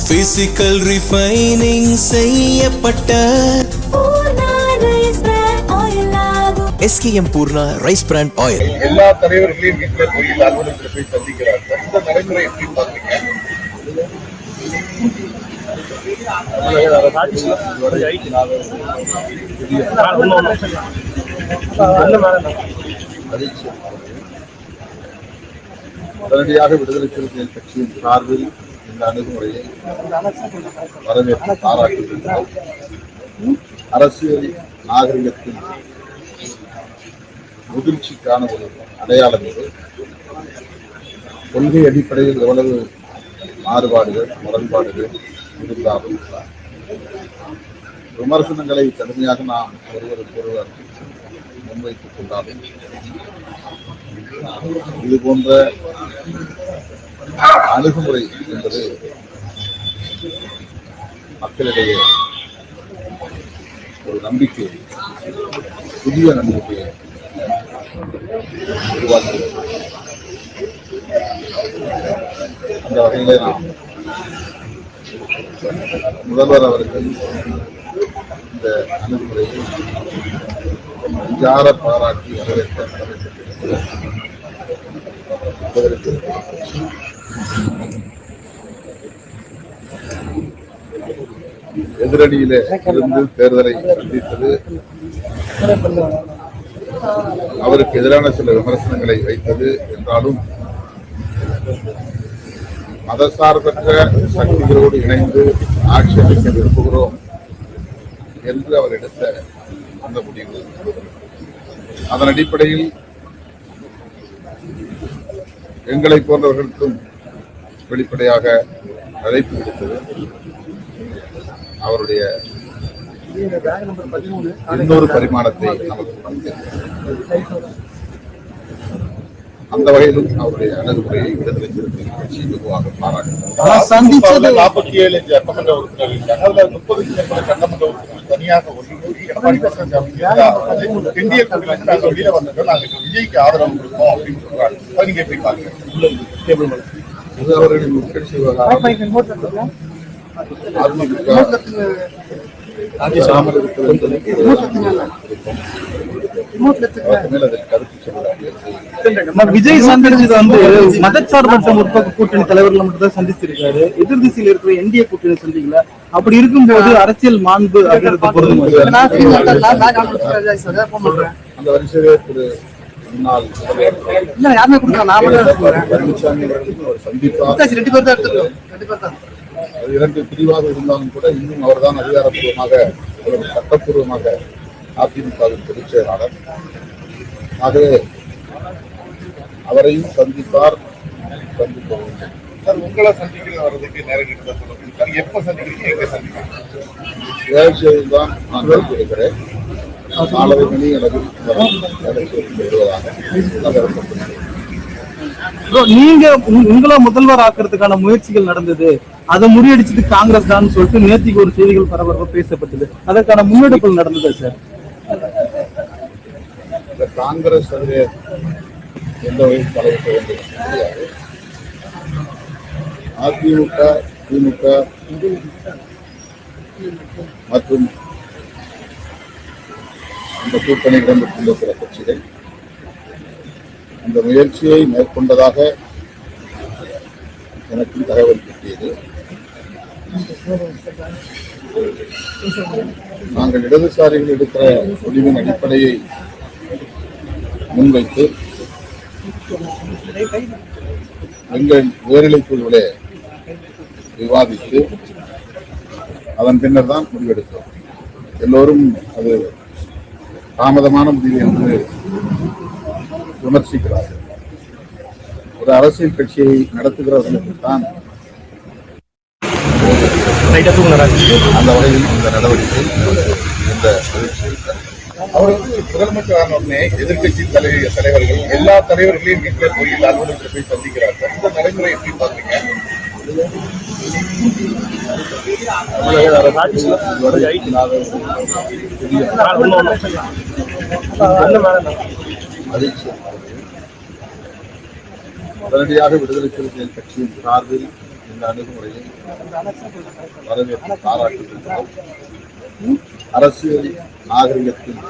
Physical refining செய்யப்பட்ட SKM Poorna rice brand oil. எல்லா தலைவர்களையும் வீட்டில் போய் அலுவலகத்தில் போய் சந்திக்கிறார்கள். இந்த நடைமுறை எப்படி பாக்குறீங்க? உடனடியாக விடுதலை சிறுத்தைகள் கட்சியின் சார்பில் இந்த அணுகுமுறையை வரவேற்று பாராட்டுகின்றோம். அரசியல் நாகரிகத்தின் முதிர்ச்சிக்கான ஒரு அடையாளம் இது. கொள்கை அடிப்படையில் எவ்வளவு மாறுபாடுகள் முரண்பாடுகள் இருந்தாலும் விமர்சனங்களை கடுமையாக நாம் ஒருவருக்கொருவர் முன்வைத்துக் கொண்டாலும் இது போன்ற அணுகுமுறை என்பது மக்களிடையே ஒரு நம்பிக்கை, புதிய நம்பிக்கையை உருவாக்குகிறது. அந்த வகையிலே நாம் முதல்வர் அவர்கள் இந்த அணுகுமுறையை விசார பாராட்டி வரவேற்க எதிரணியிலே இருந்து தேர்தலை சந்தித்தது அவருக்கு எதிரான சில விமர்சனங்களை வைத்தது என்றாலும் மதசார்பற்ற சக்திகளோடு இணைந்து ஆட்சி அமைக்க விரும்புகிறோம் என்று அவர் எடுத்த அந்த முடிவு, அதன் அடிப்படையில் எங்களை போன்றவர்களுக்கும் வெளிப்படையாக அழைப்பு விடுத்தது. அவருடைய இன்னொரு பரிமாணத்தை நமக்கு அந்த வகையிலும் அவருடைய அணுகுமுறையை விடுதலை சிறுத்தைகள் கட்சி வெகுவாக பாராட்டினார். 47 சட்டமன்ற உறுப்பினர்கள், அதுல 30க்கும் மேற்பட்ட சட்டமன்ற உறுப்பினர்கள் தனியாக ஒதுக்கி எடப்பாடி இந்திய கூட்டணியில் நாங்கள் வெளியில வந்தோம், நாங்கள் விஜய்க்கு ஆதரவு கொடுப்போம் அப்படின்னு சொல்றாங்க. நீங்க எப்படி பாருங்க? இது அவர்களின் உட்கட்சி விவகாரம். விஜய் சந்திச்சது வந்து மதச்சார்பற்ற முற்போக்கு கூட்டணி தலைவர்கள் மட்டும் தான் சந்திச்சிருக்காரு. எதிர் திசையில் இருக்கிற என்டிஏ கூட்டணி சந்திக்கல. அப்படி இருக்கும்போது அரசியல் மாண்பு அப்படின்றத பொறுத்து அந்த வரிசையிலே திரு முன்னாள் இரண்டு பிரிவாக இருந்தாலும் கூட இன்னும் அவர்தான் அதிகாரப்பூர்வமாக சட்டப்பூர்வமாக அதிமுகவின் பொதுச் செயலாளர். ஆகவே அவரையும் சந்திப்பார், சந்திக்க வேண்டும். சார், உங்களை சந்திக்கிற வர்றதுக்கு நேரடி சொல்லுங்க. எப்ப சந்திக்கிறீங்க, எங்க சந்திக்கிறீங்க? வேலைச்சேரியில் தான் நான் இருக்கிறேன். 4:30 மணி அளவில் வேலைச்சேரியில் வருவதாக. நீங்க உங்களை முதல்வர் ஆக்குறதுக்கான முயற்சிகள் நடந்தது, அதை முறியடிச்சது காங்கிரஸ் தான் சொல்லிட்டு நேற்றுக்கு ஒரு செய்திகள் பரபரப்பாக பேசப்பட்டது. அதற்கான முன்னெடுப்புகள் நடந்தது சார். காங்கிரஸ் அதிலே எந்த வகையில் தலையிட வேண்டும் தெரியாது. அதிமுக, திமுக மற்றும் அந்த கூட்டணியிடம் இருக்கின்ற சில கட்சிகள் அந்த முயற்சியை மேற்கொண்டதாக எனக்கு தகவல் கிட்டியது. நாங்கள் இடதுசாரிகள் எடுக்கிற முடிவின் அடிப்படையை முன்வைத்து எங்கள் உயர்நிலைக் குழுவிலே விவாதித்து அதன் பின்னர் தான் முடிவெடுத்தோம். எல்லோரும் அது தாமதமான முடிவு என்று விமர்சிக்கிறார்கள். ஒரு அரசியல் கட்சியை நடத்துகிறவர்களுக்கு தான் அந்த வகையில் இந்த நடவடிக்கை இந்த அவர் முதலமைச்சரான உடனே எதிர்கட்சி தலைவர்கள் எல்லா தலைவர்களையும் வீட்டில் போய் அலுவலகத்தில் போய் சந்திக்கிறார்கள். இந்த நடைமுறை எப்படி பாக்குறீங்க? உடனடியாக விடுதலை சிறுத்தைகள் கட்சியின் சார்பில் இந்த அணுகுமுறையை வரவேற்று பாராட்டுகின்றோம். அரசியல் நாகரிகத்தின்